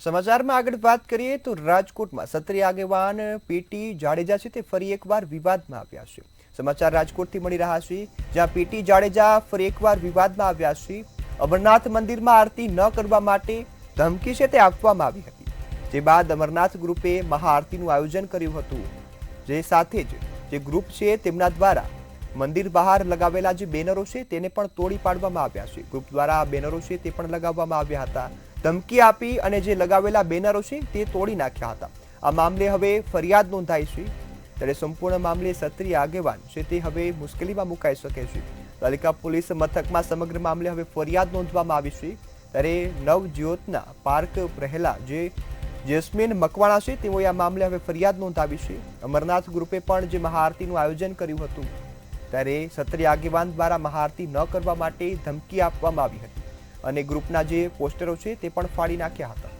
સમાચારમાં આગળ વાત કરીએ તો રાજકોટમાં ક્ષત્રિય આગેવાન પીટી જાડેજા છે તે ફરી એકવાર વિવાદમાં આવ્યા છે। સમાચાર રાજકોટથી મળી રહ્યા છે, જ્યાં પીટી જાડેજા ફરી એકવાર વિવાદમાં આવ્યા છે। અમરનાથ મંદિરમાં આરતી ન કરવા માટે ધમકી છે તે આપવામાં આવી હતી, જે બાદ અમરનાથ ગ્રુપે મહાઆરતીનું આયોજન કર્યું હતું। જે સાથે જ જે ગ્રુપ છે તેમના દ્વારા મંદિર બહાર લગાવેલા જે બેનરો છે તેને પણ તોડી પાડવામાં આવ્યા છે। ગ્રુપ દ્વારા બેનરો છે તે પણ લગાવવામાં આવ્યા હતા। ધમકી આપી અને જે લગાવેલા બેનરો છે તે તોડી નાખ્યા હતા। આ મામલે હવે ફરિયાદ નોંધાઈ છે, ત્યારે સંપૂર્ણ મામલે ક્ષત્રિય આગેવાન છે તે હવે મુશ્કેલીમાં મુકાઈ શકે છે। પાલિકા પોલીસ મથકમાં સમગ્ર મામલે હવે ફરિયાદ નોંધવામાં આવી છે। ત્યારે નવજ્યોતના પાર્ક રહેલા જે જેસ્મીન મકવાણા છે તેઓએ આ મામલે હવે ફરિયાદ નોંધાવી છે। અમરનાથ ગ્રુપે પણ જે મહાઆરતીનું આયોજન કર્યું હતું, ત્યારે ક્ષત્રિય આગેવાન દ્વારા મહાઆરતી ન કરવા માટે ધમકી આપવામાં આવી હતી અને ગ્રુપના જે પોસ્ટરો છે તે પણ ફાડી નાખ્યા હતા।